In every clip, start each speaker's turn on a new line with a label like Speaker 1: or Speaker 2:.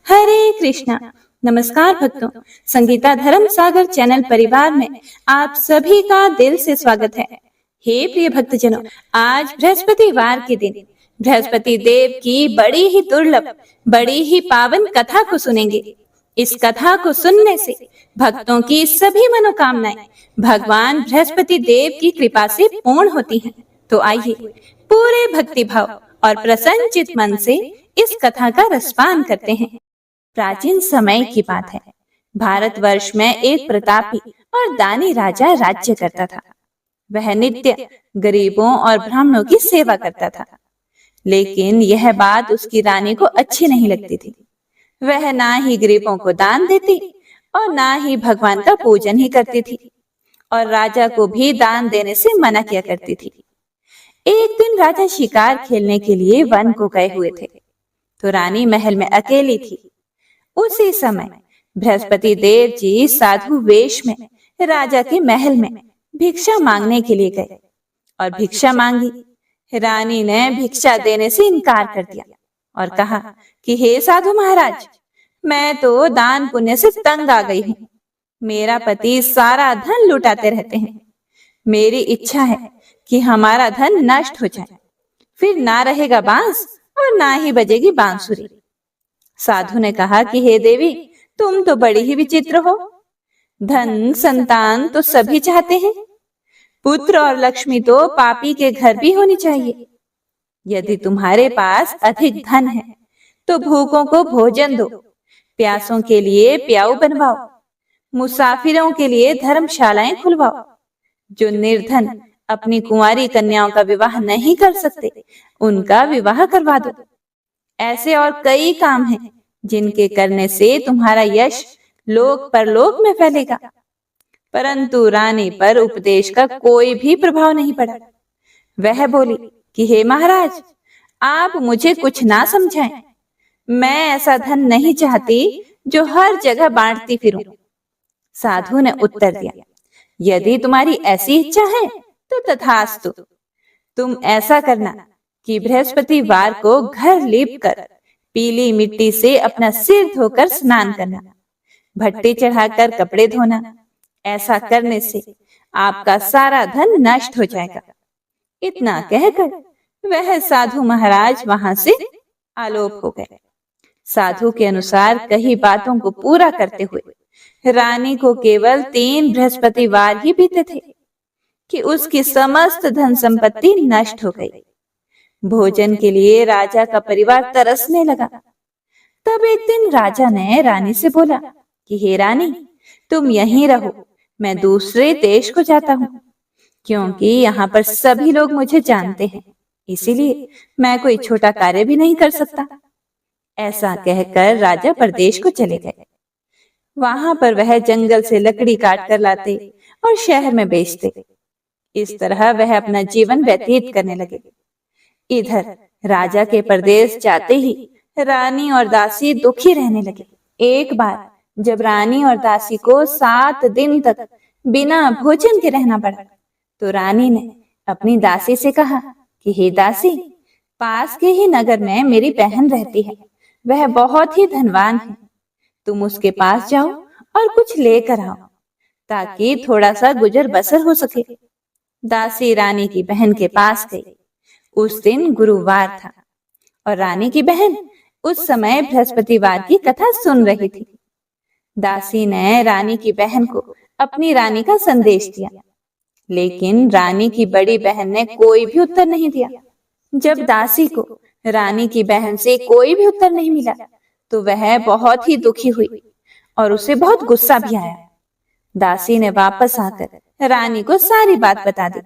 Speaker 1: हरे कृष्णा। नमस्कार भक्तों, संगीता धर्म सागर चैनल परिवार में आप सभी का दिल से स्वागत है। हे प्रिय भक्तजनों, आज बृहस्पतिवार के दिन बृहस्पति देव की बड़ी ही दुर्लभ, बड़ी ही पावन कथा को सुनेंगे। इस कथा को सुनने से भक्तों की सभी मनोकामनाएं भगवान बृहस्पति देव की कृपा से पूर्ण होती हैं। तो आइए पूरे भक्ति भाव और प्रसन्नचित मन से इस कथा का रसपान करते हैं। प्राचीन समय की बात है। भारतवर्ष में एक प्रतापी और दानी राजा राज्य करता था। वह नित्य गरीबों और ब्राह्मणों की सेवा करता था, लेकिन यह बात उसकी रानी को अच्छी नहीं लगती थी। वह ना ही गरीबों को दान देती और ना ही भगवान का पूजन ही करती थी, और राजा को भी दान देने से मना किया करती थी। एक दिन राजा शिकार खेलने के लिए वन को गए हुए थे, तो रानी महल में अकेली थी। उसी समय बृहस्पति देव जी साधु वेश में राजा के महल में भिक्षा मांगने के लिए गए और भिक्षा मांगी। रानी ने भिक्षा देने से इनकार कर दिया और कहा कि हे साधु महाराज, मैं तो दान पुण्य से तंग आ गई हूँ। मेरा पति सारा धन लुटाते रहते हैं। मेरी इच्छा है कि हमारा धन नष्ट हो जाए, फिर ना रहेगा बांस और ना ही बजेगी बांसुरी। साधु ने कहा कि हे देवी, तुम तो बड़ी ही विचित्र हो। धन संतान तो सभी चाहते हैं, पुत्र और लक्ष्मी तो पापी के घर भी होनी चाहिए। यदि तुम्हारे पास अधिक धन है तो भूखों को भोजन दो, प्यासों के लिए प्याऊ बनवाओ, मुसाफिरों के लिए धर्मशालाएं खुलवाओ। जो निर्धन अपनी कुंवारी कन्याओं का विवाह नहीं कर सकते, उनका विवाह करवा दो। ऐसे और कई काम हैं जिनके करने से तुम्हारा यश लोक परलोक में फैलेगा। परंतु रानी पर उपदेश का कोई भी प्रभाव नहीं पड़ा। वह बोली कि हे महाराज, आप मुझे कुछ ना समझाएं। मैं ऐसा धन नहीं चाहती जो हर जगह बांटती फिरूं। साधु ने उत्तर दिया, यदि तुम्हारी ऐसी इच्छा है तो तथास्तु। तुम ऐसा करना कि बृहस्पतिवार को घर लीप कर पीली मिट्टी से अपना सिर धोकर स्नान करना, भट्टी चढ़ाकर कपड़े धोना। ऐसा करने से आपका सारा धन नष्ट हो जाएगा। इतना कहकर वह साधु महाराज वहां से आलोप हो गए। साधु के अनुसार कई बातों को पूरा करते हुए रानी को केवल 3 बृहस्पतिवार ही बीते थे कि उसकी समस्त धन संपत्ति नष्ट हो गई। भोजन के लिए राजा का परिवार तरसने लगा। तब एक दिन राजा ने रानी से बोला कि हे रानी, तुम यहीं रहो, मैं दूसरे देश को जाता हूँ, क्योंकि यहाँ पर सभी लोग मुझे जानते हैं, इसीलिए मैं कोई छोटा कार्य भी नहीं कर सकता। ऐसा कहकर राजा परदेश को चले गए। वहां पर वह जंगल से लकड़ी काट कर लाते और शहर में बेचते। इस तरह वह अपना जीवन व्यतीत करने लगे। इधर राजा के परदेश जाते ही रानी और दासी दुखी रहने लगे। एक बार जब रानी और दासी को 7 दिन तक बिना भोजन के रहना पड़ा, तो रानी ने अपनी दासी से कहा कि हे दासी, पास के ही नगर में मेरी बहन रहती है, वह बहुत ही धनवान है। तुम उसके पास जाओ और कुछ लेकर आओ, ताकि थोड़ा सा गुजर बसर हो सके। दासी रानी की बहन के पास गई। उस दिन गुरुवार था और रानी की बहन उस समय बृहस्पतिवार की कथा सुन रही थी। दासी ने रानी की बहन को अपनी रानी का संदेश दिया, लेकिन रानी की बड़ी बहन ने कोई भी उत्तर नहीं दिया। जब दासी को रानी की बहन से कोई भी उत्तर नहीं मिला, तो वह बहुत ही दुखी हुई और उसे बहुत गुस्सा भी आया। दासी ने वापस आकर रानी को सारी बात बता दी।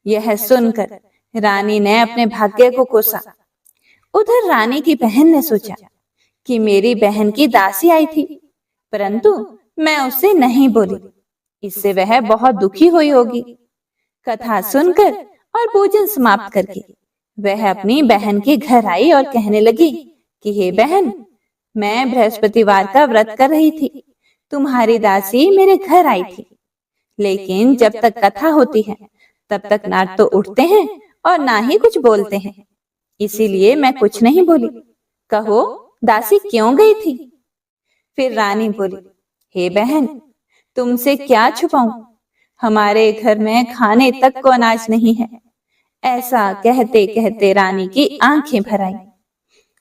Speaker 1: यह सुनकर रानी ने अपने भाग्य को कोसा। उधर रानी की बहन ने सोचा कि मेरी बहन की दासी आई थी, परंतु मैं उससे नहीं बोली, इससे वह बहुत दुखी हुई होगी। कथा सुनकर और भोजन समाप्त करके वह अपनी बहन के घर आई और कहने लगी कि हे बहन, मैं बृहस्पतिवार का व्रत कर रही थी, तुम्हारी दासी मेरे घर आई थी, लेकिन जब तक कथा होती है तब तक ना तो उठते हैं और ना ही कुछ बोलते हैं, इसीलिए मैं कुछ नहीं बोली। कहो दासी क्यों गई थी? फिर रानी बोली, हे बहन, तुमसे क्या छुपाऊं, हमारे घर में खाने तक को अनाज नहीं है। ऐसा कहते कहते रानी की आंखें भर आई।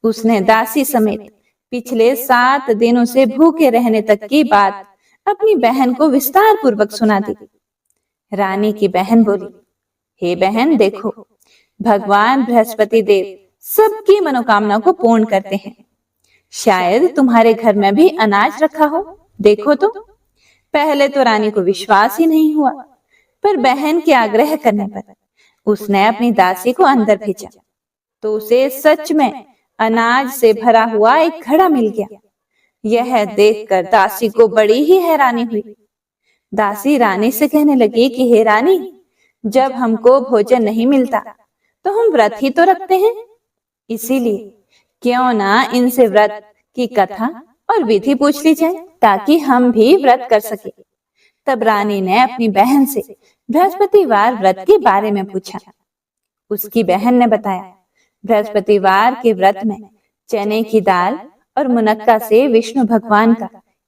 Speaker 1: उसने दासी समेत पिछले 7 दिनों से भूखे रहने तक की बात अपनी बहन को विस्तार पूर्वक सुना दी। रानी की बहन बोली, हे बहन, देखो, भगवान बृहस्पति देव सबकी मनोकामना को पूर्ण करते हैं। शायद तुम्हारे घर में भी अनाज रखा हो, देखो तो। पहले तो रानी को विश्वास ही नहीं हुआ, पर बहन के आग्रह करने पर उसने अपनी दासी को अंदर भेजा, तो उसे सच में अनाज से भरा हुआ एक घड़ा मिल गया। यह देखकर दासी को बड़ी ही हैरानी हुई। दासी रानी से कहने लगी कि हे रानी, जब हमको भोजन नहीं मिलता तो हम व्रत ही तो रखते हैं, इसीलिए क्यों ना इनसे व्रत की कथा और विधि पूछ ली जाए, ताकि हम भी व्रत कर सके। तब रानी ने अपनी बहन से बृहस्पतिवार व्रत के बारे में पूछा। उसकी बहन ने बताया, बृहस्पतिवार के व्रत में चने की दाल और मुनक्का से विष्णु भगवान का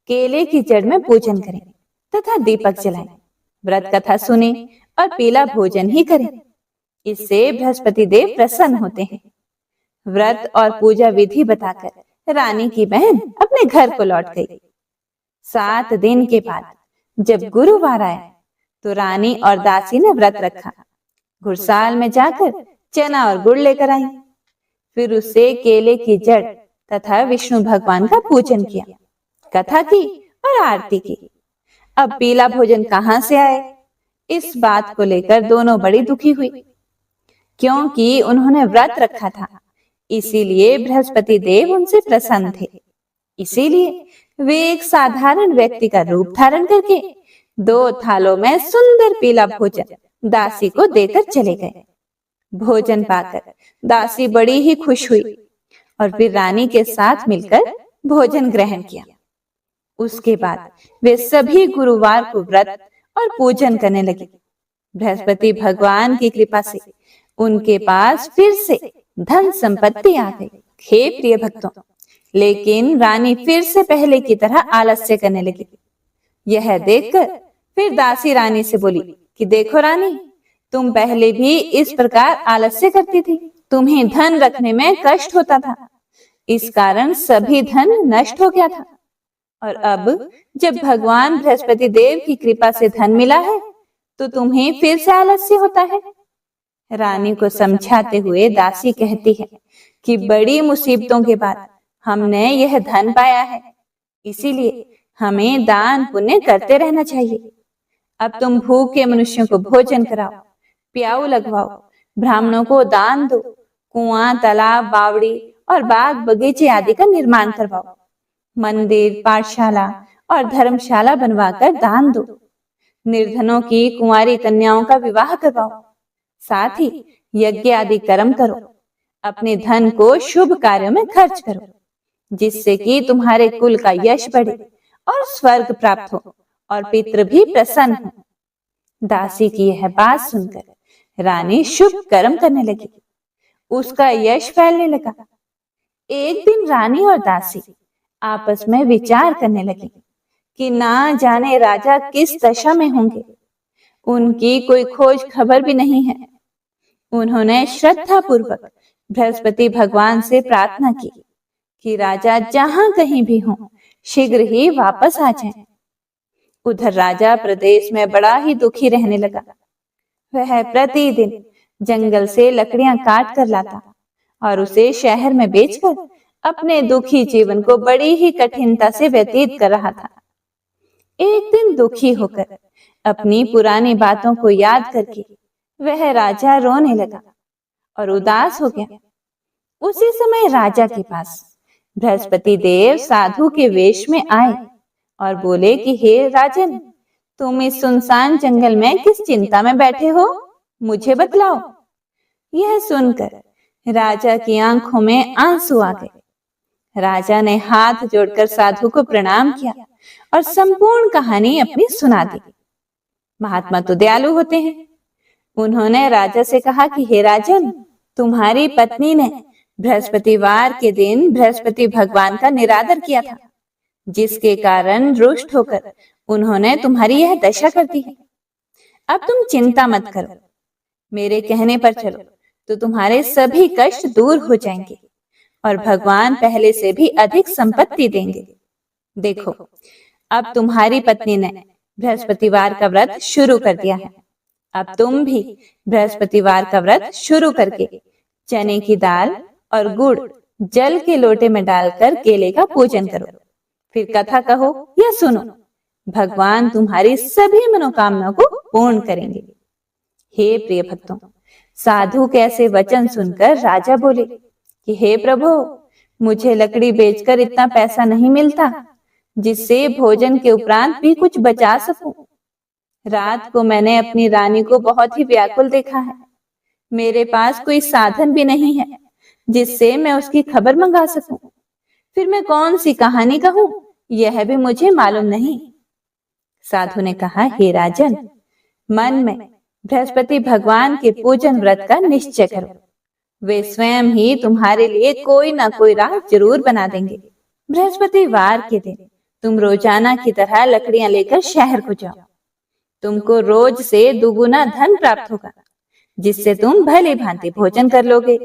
Speaker 1: केले की जड़ में पूजन करें तथा दीपक जलाएं, व्रत कथा सुने और पीला भोजन ही करें। इससे बृहस्पति देव प्रसन्न होते हैं। व्रत और पूजा विधि बताकर रानी की बहन अपने घर को लौट गई। 7 दिन के बाद जब गुरुवार आया तो रानी और दासी ने व्रत रखा। घुड़साल में जाकर चना और गुड़ लेकर आई। फिर उससे केले की जड़ तथा विष्णु भगवान का पूजन किया, कथा की और आरती की। अब पीला भोजन कहां से आए, इस बात को लेकर दोनों बड़ी दुखी हुई, क्योंकि उन्होंने व्रत रखा था, इसीलिए बृहस्पति देव उनसे प्रसन्न थे। इसीलिए वे एक साधारण व्यक्ति का रूप धारण करके 2 थालों में सुंदर पीला भोजन दासी को देकर चले गए। भोजन पाकर दासी बड़ी ही खुश हुई और फिर रानी के साथ मिलकर भोजन ग्रहण किया। उसके बाद वे सभी गुरुवार को व्रत और पूजन करने लगे। बृहस्पति भगवान की कृपा से उनके पास फिर से धन संपत्ति आ गई। हे प्रिय भक्तों, लेकिन रानी फिर से पहले की तरह आलस्य करने लगी। यह देखकर फिर दासी रानी से बोली कि देखो रानी, तुम पहले भी इस प्रकार आलस्य करती थी, तुम्हें धन रखने में कष्ट होता था, इस कारण सभी धन नष्ट हो गया था, और अब जब भगवान बृहस्पति देव की कृपा से धन मिला है तो तुम्हें फिर से आलस्य होता है। रानी को समझाते हुए दासी कहती है कि बड़ी मुसीबतों के बाद हमने यह धन पाया है, इसीलिए हमें दान पुण्य करते रहना चाहिए। अब तुम भूखे मनुष्यों को भोजन कराओ, प्याऊ लगवाओ, ब्राह्मणों को दान दो, कुआं, तालाब, बावड़ी और बाग बगीचे आदि का निर्माण करवाओ, मंदिर, पाठशाला और धर्मशाला बनवाकर दान दो, निर्धनों की कुंवारी कन्याओं का विवाह करवाओ, साथ ही यज्ञ आदि कर्म करो, अपने धन को शुभ कार्यों में खर्च करो, जिससे कि तुम्हारे कुल का यश बढ़े और स्वर्ग प्राप्त हो और पितृ भी प्रसन्न हो। दासी की यह बात सुनकर रानी शुभ कर्म करने लगी, उसका यश फैलने लगा। एक दिन रानी और दासी आपस में विचार करने लगी कि ना जाने राजा किस दशा में होंगे, उनकी कोई खोज खबर भी नहीं है। उन्होंने श्रद्धा पूर्वक बृहस्पति भगवान से प्रार्थना की कि राजा जहां कहीं भी हों, शीघ्र ही वापस आ जाएं। उधर राजा प्रदेश में बड़ा ही दुखी रहने लगा। वह प्रतिदिन जंगल से लकड़ियां काट कर लाता और उसे शहर में बेचकर अपने दुखी जीवन को बड़ी ही कठिनता से व्यतीत कर रहा था। एक दिन दुखी होकर अपनी पुरानी बातों को याद करके वह राजा रोने लगा और उदास हो गया। उसी समय राजा के पास बृहस्पति देव साधु के वेश में आए और बोले कि हे राजन, तुम इस सुनसान जंगल में किस चिंता में बैठे हो, मुझे बतलाओ। यह सुनकर राजा की आंखों में आंसू आ गए। राजा ने हाथ जोड़कर साधु को प्रणाम किया और संपूर्ण कहानी अपनी सुना दी। महात्मा तो दयालु होते हैं। उन्होंने राजा से कहा कि हे राजन, तुम्हारी पत्नी ने बृहस्पतिवार के दिन बृहस्पति भगवान का निरादर किया था, जिसके कारण रुष्ट होकर उन्होंने तुम्हारी यह दशा कर दी है। अब तुम चिंता मत करो, मेरे कहने पर चलो तो तुम्हारे सभी कष्ट दूर हो जाएंगे और भगवान पहले से भी अधिक संपत्ति देंगे। देखो, अब तुम्हारी पत्नी ने बृहस्पतिवार का व्रत शुरू कर दिया है। अब तुम भी बृहस्पतिवार का व्रत शुरू करके चने की दाल और गुड़ जल के लोटे में डालकर केले का पूजन करो, फिर कथा कहो या सुनो। भगवान तुम्हारी सभी मनोकामनाओं को पूर्ण करेंगे। हे प्रिय भक्तों, साधु के ऐसे वचन सुनकर राजा बोले कि हे प्रभु, मुझे लकड़ी बेचकर इतना पैसा नहीं मिलता जिससे भोजन के उपरांत भी कुछ बचा सकूं। रात को मैंने अपनी रानी को बहुत ही व्याकुल देखा है। मेरे पास कोई साधन भी नहीं है जिससे मैं उसकी खबर मंगा सकूं। फिर मैं कौन सी कहानी कहूं, यह भी मुझे मालूम नहीं। साधु ने कहा, हे राजन, मन में बृहस्पति भगवान के पूजन व्रत का निश्चय करो। वे स्वयं ही तुम्हारे लिए कोई ना कोई राह जरूर बना देंगे। बृहस्पतिवार के दिन तुम रोजाना की तरह लकड़ियां लेकर शहर को जाओ। तुमको रोज से दुगुना धन प्राप्त होगा, जिससे तुम भली भांति भोजन कर लोगे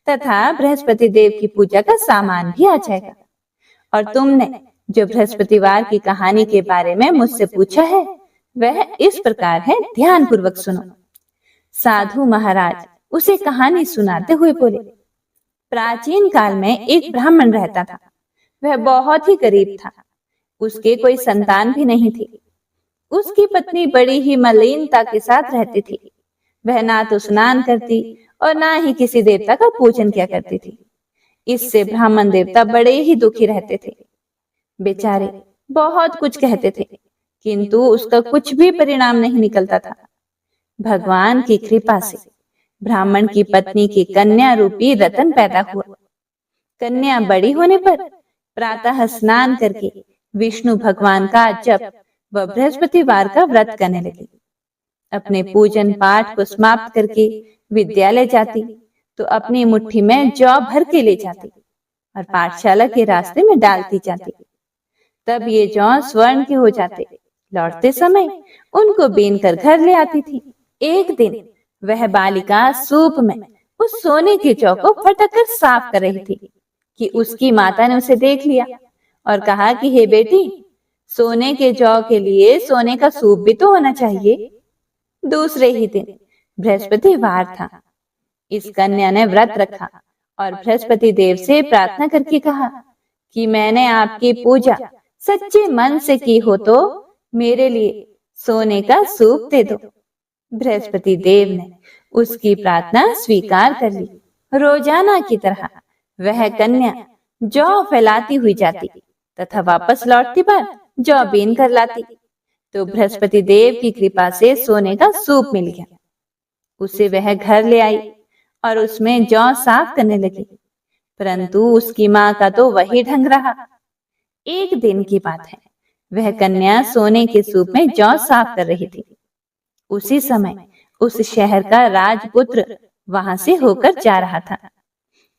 Speaker 1: तथा बृहस्पति देव की पूजा का सामान भी आ जाएगा। और तुमने जो बृहस्पतिवार की कहानी के बारे में मुझसे पूछा है, वह इस प्रकार है, ध्यान पूर्वक सुनो। साधु महाराज उसे कहानी सुनाते हुए बोले, प्राचीन काल में एक ब्राह्मण रहता था। वह बहुत ही गरीब था। उसके कोई संतान भी नहीं थी। उसकी पत्नी बड़ी ही मलिनता के साथ रहती थी। वह ना तो स्नान करती और ना ही किसी देवता का पूजन किया करती थी। इससे ब्राह्मण देवता बड़े ही दुखी रहते थे। बेचारे बहुत कुछ कहते थे, किंतु उसका कुछ भी परिणाम नहीं निकलता था। भगवान की कृपा से ब्राह्मण की पत्नी की कन्या रूपी रतन पैदा हुआ। कन्या बड़ी होने पर प्रातः स्नान करके विष्णु भगवान का जप व बृहस्पतिवार का व्रत करने लगी। अपने पूजन पाठ को समाप्त करके विद्यालय जाती तो अपनी मुट्ठी में जौ भर के ले जाती और पाठशाला के रास्ते में डालती जाती। तब ये जौ स्वर्ण के हो जाते। लौटते समय उनको बीन कर घर ले आती थी। एक दिन वह बालिका सूप में उस सोने के जौ को फटक कर साफ कर रही थी कि उसकी माता ने उसे देख लिया और कहा कि हे बेटी, सोने के जौ के लिए सोने का सूप भी तो होना चाहिए। दूसरे ही दिन बृहस्पतिवार था। इस कन्या ने व्रत रखा और बृहस्पति देव से प्रार्थना करके कहा कि मैंने आपकी पूजा सच्चे मन से की हो तो मेरे लिए सोने का सूप दे दो। बृहस्पति देव ने उसकी प्रार्थना स्वीकार कर ली। रोजाना की तरह वह कन्या जौ फैलाती हुई जाती तथा वापस लौटती पर जौ बीन कर लाती। तो बृहस्पति देव की कृपा से सोने का सूप मिल गया। उसे वह घर ले आई और उसमें जौ साफ करने लगी, परंतु उसकी माँ का तो वही ढंग रहा। एक दिन की बात है, वह कन्या सोने के सूप में जौ साफ कर रही थी। उसी समय उस शहर का राजपुत्र वहां से होकर जा रहा था।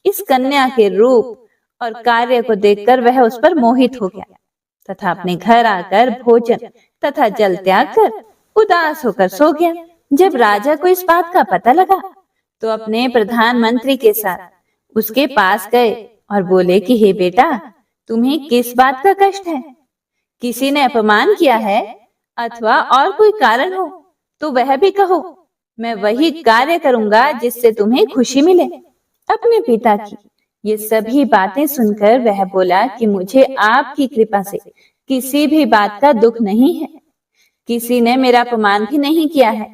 Speaker 1: इस कन्या के रूप और कार्य को देखकर वह उस पर मोहित हो गया तथा अपने घर आकर भोजन तथा जल त्याग कर उदास होकर सो गया। जब राजा को इस बात का पता लगा तो अपने प्रधानमंत्री के साथ उसके पास गए और बोले कि हे बेटा, तुम्हें किस बात का कष्ट है? किसी ने अपमान किया है अथवा और कोई कारण हो तो वह भी कहो। मैं वही कार्य करूंगा जिससे तुम्हें खुशी मिले। अपने पिता की ये सभी बातें सुनकर वह बोला कि मुझे आपकी कृपा से किसी भी बात का दुख नहीं है। किसी ने मेरा अपमान भी नहीं किया है,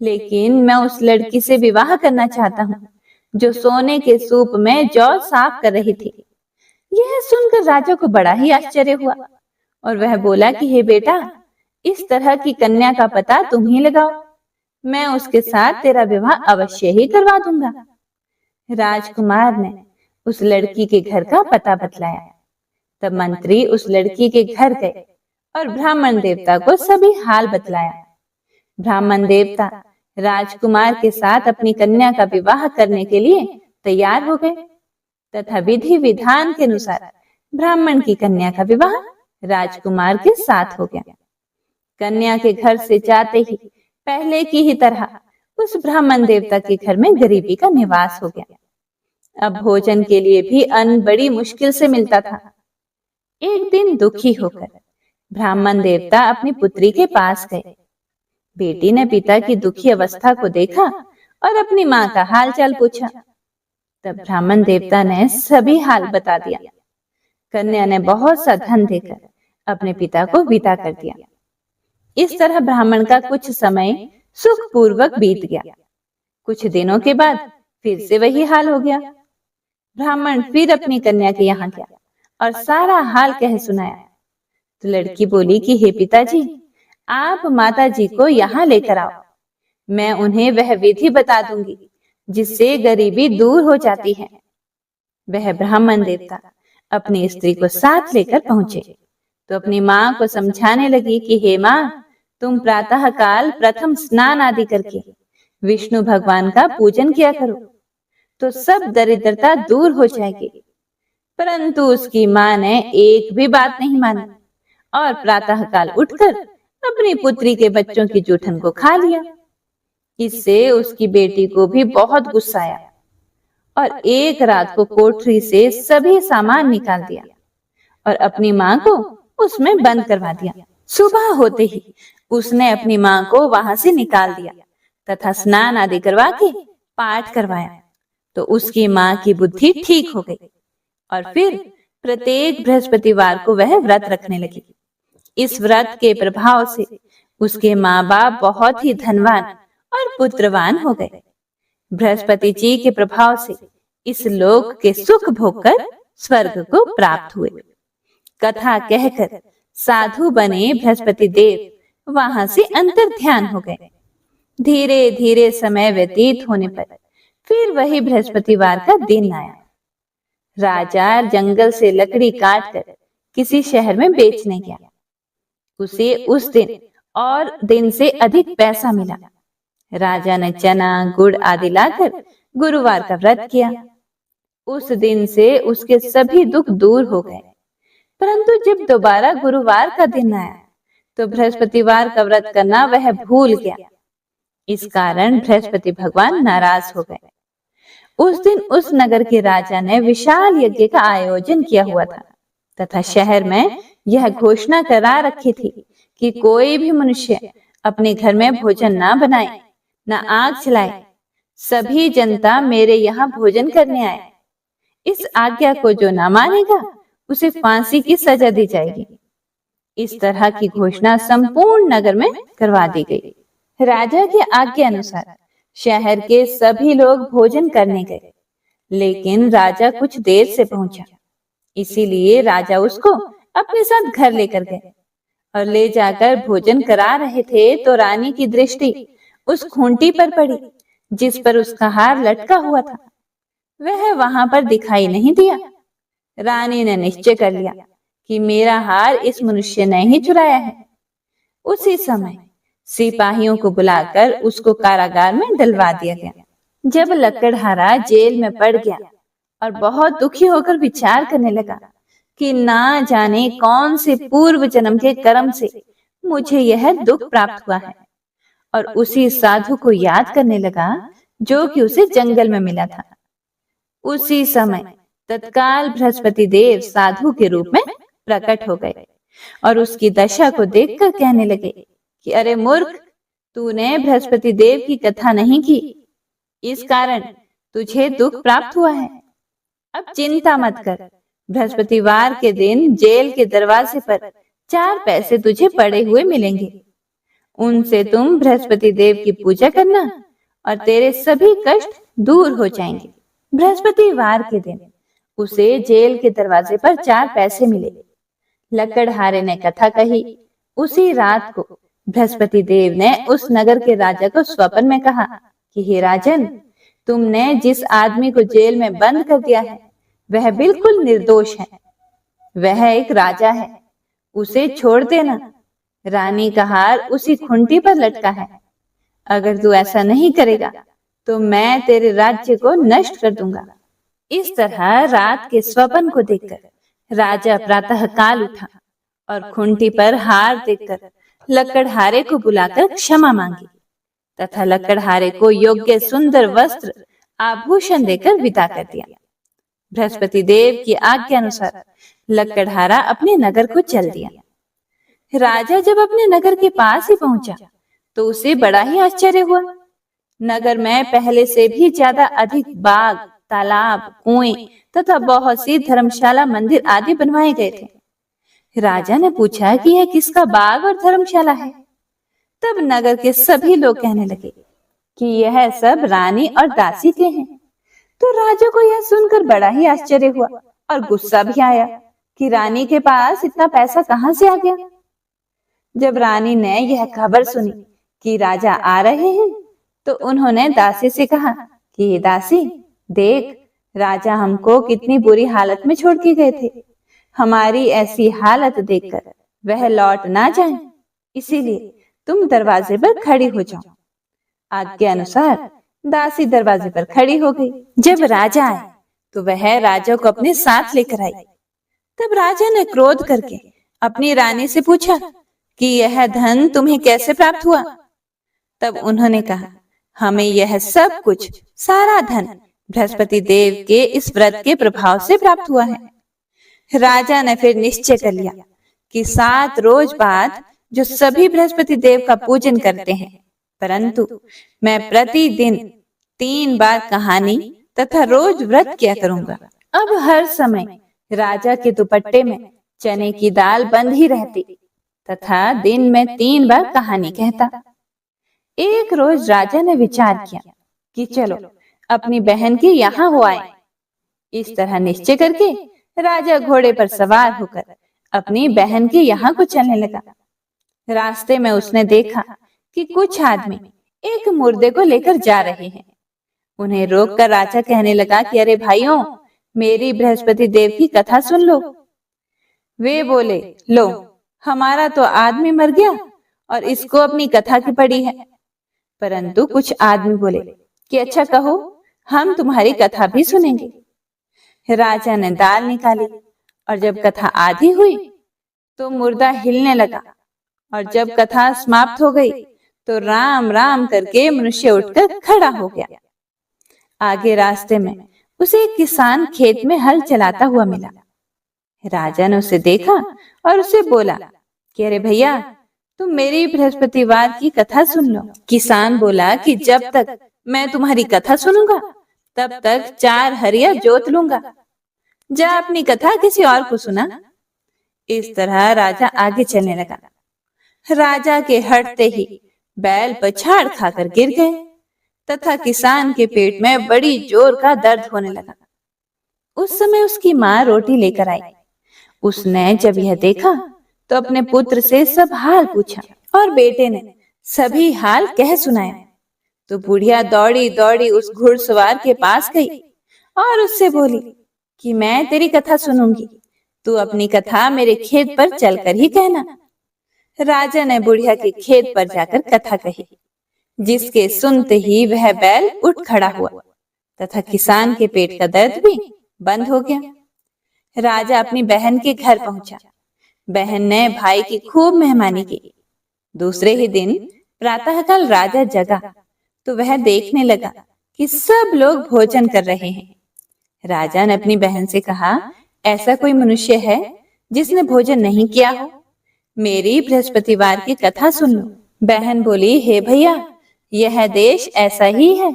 Speaker 1: लेकिन मैं उस लड़की से विवाह करना चाहता हूँ जो सोने के सूप में जौ साफ कर रही थी। यह सुनकर राजा को बड़ा ही आश्चर्य हुआ और वह बोला कि हे बेटा, इस तरह की कन्या का पता तुम ही लगाओ। मैं उसके साथ तेरा विवाह अवश्य ही करवा दूंगा। राजकुमार ने उस लड़की के घर का पता बतलाया। तब मंत्री उस लड़की के घर गए और ब्राह्मण देवता को सभी हाल बतलाया। ब्राह्मण देवता राजकुमार के साथ अपनी कन्या का विवाह करने के लिए तैयार हो गए। तथा विधि विधान के अनुसार ब्राह्मण की कन्या का विवाह राजकुमार के साथ हो गया। कन्या के घर से जाते ही पहले की ही तरह उस ब्राह्मण देवता के घर में गरीबी का निवास हो गया। अब भोजन के लिए भी अन्न बड़ी मुश्किल से मिलता था। एक दिन दुखी होकर ब्राह्मण देवता अपनी पुत्री के पास गए। बेटी ने पिता की दुखी अवस्था को देखा और अपनी माँ का हालचाल पूछा। तब ब्राह्मण देवता ने सभी हाल बता दिया। कन्या ने बहुत सा धन देकर अपने पिता को विदा कर दिया। इस तरह ब्राह्मण का कुछ समय सुखपूर्वक बीत गया। कुछ दिनों के बाद फिर से वही हाल हो गया। ब्राह्मण फिर अपनी कन्या के यहाँ गया और सारा हाल कह सुनाया। तो लड़की बोली कि हे पिताजी, आप माता जी को यहाँ लेकर आओ। मैं उन्हें वह विधि बता दूंगी जिससे गरीबी दूर हो जाती है। वह ब्राह्मण देवता अपनी स्त्री को साथ लेकर पहुंचे तो अपनी माँ को समझाने लगी कि हे माँ, तुम प्रातः काल प्रथम स्नान आदि करके विष्णु भगवान का पूजन किया करो तो सब दरिद्रता दूर हो जाएगी। परंतु उसकी माँ ने एक भी बात नहीं मानी और प्रातः काल उठकर अपनी पुत्री के बच्चों की जूठन को खा लिया। इससे उसकी बेटी को भी बहुत गुस्सा आया और एक रात को कोठरी से सभी सामान निकाल दिया और अपनी माँ को उसमें बंद करवा दिया। सुबह होते ही उसने अपनी माँ को वहां से निकाल दिया तथा स्नान आदि करवा के पाठ करवाया तो उसकी माँ की बुद्धि ठीक हो गई और फिर प्रत्येक बृहस्पतिवार को वह व्रत रखने लगी। इस व्रत के प्रभाव से उसके माँ बाप बहुत ही धनवान और पुत्रवान हो गए। बृहस्पति जी के प्रभाव से इस लोक के सुख भोगकर स्वर्ग को प्राप्त हुए। कथा कहकर साधु बने बृहस्पति देव वहां से अंतर ध्यान हो गए। धीरे धीरे समय व्यतीत होने पर फिर वही बृहस्पतिवार का दिन आया। राजा जंगल से लकड़ी काटकर किसी शहर में बेचने गया। उसे उस दिन और दिन से अधिक पैसा मिला। राजा ने चना गुड़ आदि लाकर गुरुवार का व्रत किया। उस दिन से उसके सभी दुख दूर हो गए। परंतु जब दोबारा गुरुवार का दिन आया तो बृहस्पतिवार का व्रत करना वह भूल गया। इस कारण बृहस्पति भगवान नाराज हो गए। उस दिन उस नगर के राजा ने विशाल यज्ञ का आयोजन किया हुआ था तथा शहर में यह घोषणा करा रखी थी कि कोई भी मनुष्य अपने घर में भोजन ना बनाए, न आग जलाए। सभी जनता मेरे यहाँ भोजन करने आए। इस आज्ञा को जो ना मानेगा उसे फांसी की सजा दी जाएगी। इस तरह की घोषणा संपूर्ण नगर में करवा दी गई। राजा की आज्ञा अनुसार शहर के सभी लोग भोजन करने गए, लेकिन राजा कुछ देर से पहुंचा। इसीलिए राजा उसको अपने साथ घर लेकर गए और ले जाकर भोजन करा रहे थे तो रानी की दृष्टि उस खूंटी पर पड़ी जिस पर उसका हार लटका हुआ था। वह वहां पर दिखाई नहीं दिया। रानी ने निश्चय कर लिया कि मेरा हार इस मनुष्य ने ही चुराया है। उसी समय सिपाहियों को बुलाकर उसको कारागार में डलवा दिया गया। जब लकड़हारा जेल में पड़ गया और बहुत दुखी होकर विचार करने लगा कि ना जाने कौन से पूर्व जन्म के कर्म से मुझे यह दुख प्राप्त हुआ है, और उसी साधु को याद करने लगा जो कि उसे जंगल में मिला था। उसी समय तत्काल बृहस्पति देव साधु के रूप में प्रकट हो गए और उसकी दशा को देखकर कहने लगे कि अरे मूर्ख, तूने बृहस्पति देव की कथा नहीं की, इस कारण तुझे दुख प्राप्त हुआ है। अब चिंता मत कर, बृहस्पतिवार के दिन जेल के दरवाजे पर 4 पैसे तुझे पड़े हुए मिलेंगे। उनसे तुम बृहस्पति देव की पूजा करना और तेरे सभी कष्ट दूर हो जाएंगे। बृहस्पतिवार के दिन उसे जेल के दरवाजे पर 4 पैसे मिले। लकड़हारे ने कथा कही। उसी रात को बृहस्पति देव ने उस नगर के राजा को स्वप्न में कहा कि हे राजन, तुमने जिस आदमी को जेल में बंद कर दिया है वह बिल्कुल निर्दोष है। वह एक राजा है, उसे छोड़ देना। रानी का हार उसी खूंटी पर लटका है। अगर तू ऐसा नहीं करेगा तो मैं तेरे राज्य को नष्ट कर दूंगा। इस तरह रात के स्वप्न को देखकर राजा प्रातः काल उठा और खूंटी पर हार देखकर लकड़हारे को बुलाकर क्षमा मांगी तथा लकड़हारे को योग्य सुंदर वस्त्र आभूषण देकर विदा कर दिया। बृहस्पति देव की आज्ञा अनुसार लकड़हारा अपने नगर को चल दिया। राजा जब अपने नगर के पास ही पहुंचा तो उसे बड़ा ही आश्चर्य हुआ। नगर में पहले से भी ज्यादा अधिक बाग, तालाब, कुएं तथा बहुत सी धर्मशाला, मंदिर आदि बनवाए गए थे। राजा ने पूछा कि यह किसका बाग और धर्मशाला है। तब नगर के सभी लोग कहने लगे कि यह सब रानी और दासी के हैं। तो राजा को यह सुनकर बड़ा ही आश्चर्य हुआ और गुस्सा भी आया कि रानी के पास इतना पैसा कहां से आ गया। जब रानी ने यह खबर सुनी कि राजा आ रहे हैं तो उन्होंने दासी से कहा कि दासी देख, राजा हमको कितनी बुरी हालत में छोड़ के गए थे। हमारी ऐसी हालत देखकर वह लौट ना जाए, इसीलिए तुम दरवाजे पर खड़ी हो जाओ। आज्ञा अनुसार दासी दरवाजे पर खड़ी हो गई। जब राजा आए तो वह राजा को अपने साथ लेकर आई। तब राजा ने क्रोध करके अपनी रानी से पूछा कि यह धन तुम्हें कैसे प्राप्त हुआ। तब उन्होंने कहा, हमें यह सब कुछ, सारा धन बृहस्पति देव के इस व्रत के प्रभाव से प्राप्त हुआ है। राजा ने फिर निश्चय कर लिया कि 7 रोज बाद जो सभी बृहस्पति देव का पूजन करते हैं, परंतु मैं प्रतिदिन 3 बार कहानी तथा रोज व्रत किया करूंगा। अब हर समय राजा के दुपट्टे में चने की दाल बंद ही रहती तथा दिन में 3 बार कहानी कहता। एक रोज राजा ने विचार किया कि चलो अपनी बहन के यहाँ हो आए। इस तरह निश्चय करके राजा घोड़े पर सवार होकर अपनी बहन के यहाँ को चलने लगा। रास्ते में उसने देखा कि कुछ आदमी एक मुर्दे को लेकर जा रहे हैं। उन्हें रोककर राजा कहने लगा कि अरे भाइयों, मेरी बृहस्पति देव की कथा सुन लो। वे बोले, लो, हमारा तो आदमी मर गया और इसको अपनी कथा की पड़ी है। परंतु कुछ आदमी बोले कि अच्छा कहो, हम तुम्हारी कथा भी सुनेंगे। राजा ने दाल निकाली और जब कथा आधी हुई तो मुर्दा हिलने लगा और जब कथा समाप्त हो गई तो राम राम करके मनुष्य उठकर खड़ा हो गया। आगे रास्ते में उसे एक किसान खेत में हल चलाता हुआ मिला। राजा ने उसे देखा और उसे बोला कि अरे भैया, तुम मेरी बृहस्पतिवार की कथा सुन लो। किसान बोला कि जब तक मैं तुम्हारी कथा सुनूंगा तब तक 4 हरिया जोत लूंगा। जा अपनी कथा किसी और को सुना। इस तरह राजा आगे चलने लगा। राजा के हटते ही बैल पछाड़ खाकर गिर गए तथा किसान के पेट में बड़ी जोर का दर्द होने लगा। उस समय उसकी माँ रोटी लेकर आई। उसने जब यह देखा तो अपने पुत्र से सब हाल पूछा और बेटे ने सभी हाल कह सुनाया। तो बुढ़िया दौड़ी दौड़ी उस घुड़सवार के पास गई और उससे बोली कि मैं तेरी कथा सुनूंगी, तू अपनी कथा मेरे खेत पर चलकर ही कहना। राजा ने बुढ़िया के खेत पर जाकर कथा कही, जिसके सुनते ही वह बैल उठ खड़ा हुआ तथा किसान के पेट का दर्द भी बंद हो गया। राजा अपनी बहन के घर पहुंचा। बहन ने भाई की खूब मेहमानी की। दूसरे ही दिन प्रातःकाल राजा जगा तो वह देखने लगा कि सब लोग भोजन कर रहे हैं। राजा ने अपनी बहन से कहा, ऐसा कोई मनुष्य है जिसने भोजन नहीं किया हो? मेरी बृहस्पतिवार की कथा सुन लो। बहन बोली, हे भैया, यह देश ऐसा ही है।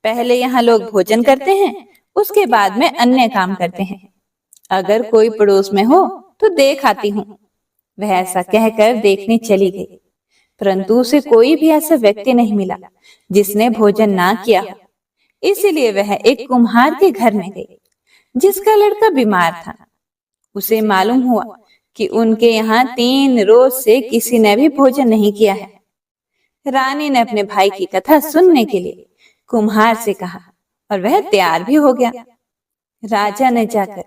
Speaker 1: पहले यहाँ लोग भोजन करते हैं, उसके बाद में अन्य काम करते हैं। अगर कोई पड़ोस में हो तो देख आती हूँ। वह ऐसा कहकर देखने चली गई, परंतु उसे कोई भी ऐसा व्यक्ति नहीं मिला जिसने भोजन ना किया हो। इसीलिए वह एक कुम्हार के घर में गई, जिसका लड़का बीमार था। उसे मालूम हुआ कि उनके यहाँ 3 रोज से किसी ने भी भोजन नहीं किया है। रानी ने अपने भाई की कथा सुनने के लिए कुम्हार से कहा और वह तैयार भी हो गया। राजा ने जाकर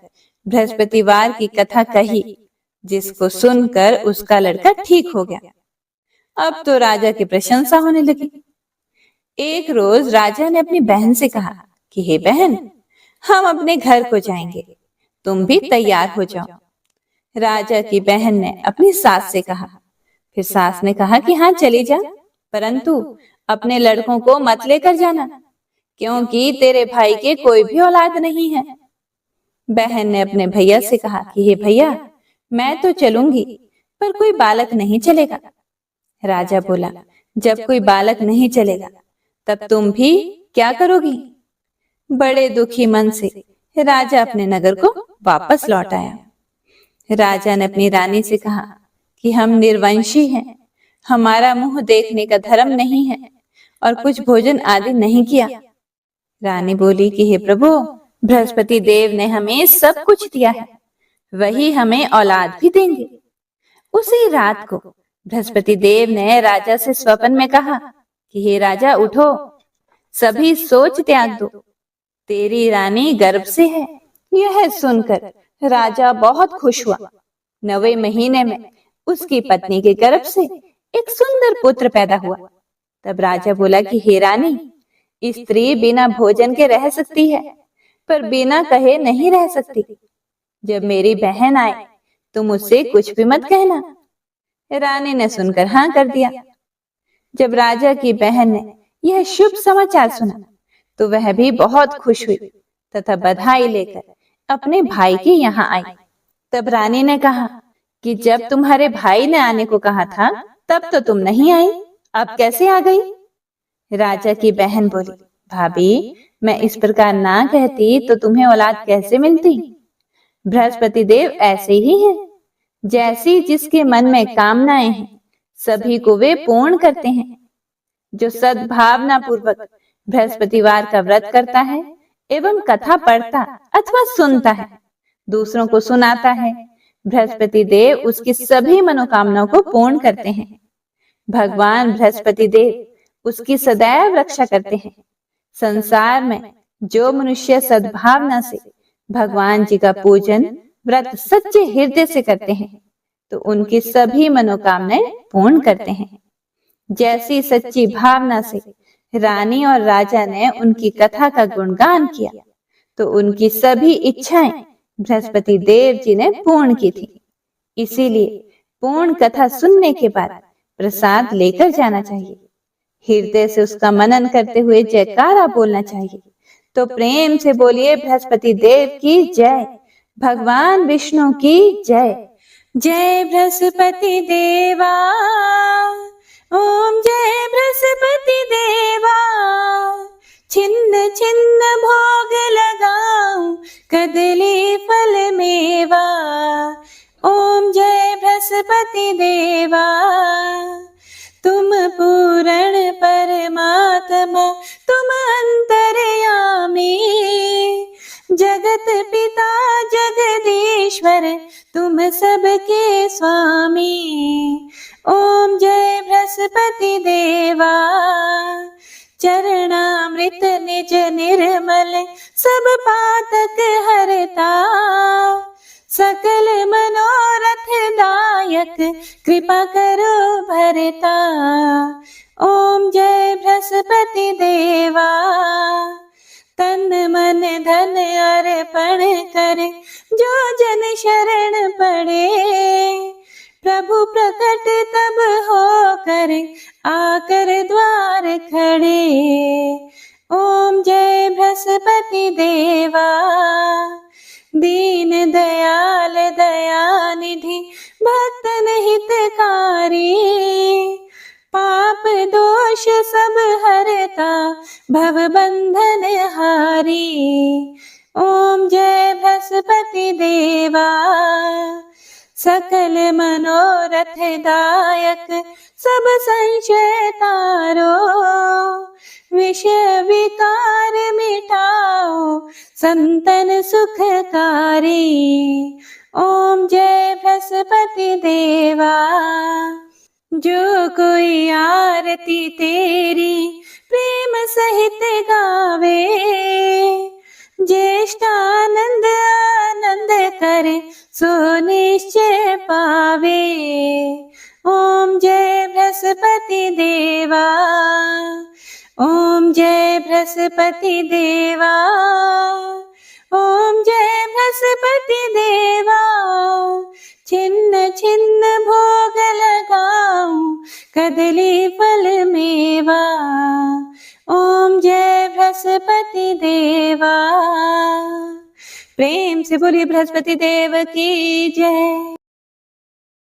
Speaker 1: बृहस्पतिवार की कथा कही, जिसको सुनकर उसका लड़का ठीक हो गया। अब तो राजा की प्रशंसा होने लगी। एक रोज राजा ने अपनी बहन से कहा कि हे बहन, हम अपने घर को जाएंगे, तुम भी तैयार हो जाओ। राजा की बहन ने अपनी सास से कहा। फिर सास ने कहा कि हाँ चली जा, परंतु अपने लड़कों को मत लेकर जाना, क्योंकि तेरे भाई के कोई भी औलाद नहीं है। बहन ने अपने भैया से कहा कि हे भैया, मैं तो चलूंगी, पर कोई बालक नहीं चलेगा। राजा बोला, जब कोई बालक नहीं चलेगा तब तुम भी क्या करोगी? बड़े दुखी मन से राजा अपने नगर को वापस लौट आया। राजा ने अपनी रानी से कहा कि हम निर्वंशी हैं, हमारा मुंह देखने का धर्म नहीं है और कुछ भोजन आदि नहीं किया। रानी बोली कि हे प्रभु, बृहस्पति देव ने हमें सब कुछ दिया है, वही हमें औलाद भी देंगे। उसी रात को बृहस्पति देव ने राजा से स्वप्न में कहा कि हे राजा उठो, सभी सोच त्याग दो, तेरी रानी गर्भ से है। यह सुनकर राजा बहुत खुश हुआ। 9वें महीने में उसकी पत्नी के गर्भ से एक सुंदर पुत्र पैदा हुआ। तब राजा बोला कि हे रानी, स्त्री बिना भोजन के रह सकती है, पर बिना कहे नहीं रह सकती। जब मेरी बहन आए तो मुझसे कुछ भी मत कहना। रानी ने सुनकर हाँ कर दिया। जब राजा की बहन ने यह शुभ समाचार सुना तो वह भी बहुत खुश हुई तथा बधाई लेकर अपने भाई के यहाँ आई। तब रानी ने कहा कि जब तुम्हारे भाई ने आने को कहा था तब तो तुम नहीं आई, अब कैसे आ गई? राजा की बहन बोली, भाभी, मैं इस प्रकार ना कहती तो तुम्हें औलाद कैसे मिलती? बृहस्पति देव ऐसे ही हैं, जैसी जिसके मन में कामनाएं हैं सभी को वे पूर्ण करते हैं। जो सद्भावना पूर्वक बृहस्पतिवार का व्रत करता है एवं कथा पढ़ता अथवा सुनता है, दूसरों को सुनाता है, बृहस्पति देव उसकी सभी मनोकामनाओं को पूर्ण करते हैं। भगवान बृहस्पति देव उसकी सदैव रक्षा करते हैं। संसार में जो मनुष्य सद्भावना से भगवान जी का पूजन व्रत सच्चे हृदय से करते हैं तो उनकी सभी मनोकामनाएं पूर्ण करते हैं। जैसी सच्ची भावना से रानी और राजा ने उनकी कथा का गुणगान किया तो उनकी सभी इच्छाएं बृहस्पति देव जी ने पूर्ण की थी। इसीलिए पूर्ण कथा सुनने के बाद प्रसाद लेकर जाना चाहिए, हृदय से उसका मनन करते हुए जयकारा बोलना चाहिए। तो प्रेम से बोलिए, बृहस्पति देव की जय, भगवान विष्णु की जय। जय बृहस्पति देवा, ओम जय बृहस्पति देवा। छिन्न छिन्न भोग लगाऊं कदली फल मेवा। ओम जय बृहस्पति देवा। तुम पूर्ण परमात्मा, तुम अंतर्यामी, जगत पिता जगदीश्वर, तुम सबके स्वामी। ओम जय बृहस्पति देवा। चरणामृत निज निर्मल, सब पातक हरता, सकल मनोरथ दायक, कृपा करो भरता। ओम जय बृहस्पति देवा। तन मन धन अर्पण करे, जो जन शरण पड़े, प्रभु प्रकट तब हो करे, आकर द्वार खड़े। ओम जय बृहस्पति देवा। दीन दयाल दयानिधि, भक्तन हितकारी, पाप दोष सब हरता, भव बंधन हारी। ओम जय बृहस्पति देवा। सकल मनोरथ दायक, सब संशय तारो, विषय विकार मिटाओ, संतन सुखकारी। ओम जय बृहस्पति देवा। जो कोई आरती तेरी प्रेम सहित गावे, ज्येष्ठानंद आनंद करे, सो निश्चय पावे। ओम जय बृहस्पति देवा। ओम जय बृहस्पति देवा। बृहस्पति देवा, छिन्न छिन्न भोग लगाऊं, कदली फल मेवा। ओम जय बृहस्पति देवा। प्रेम से बोलिए बृहस्पति देव की जय।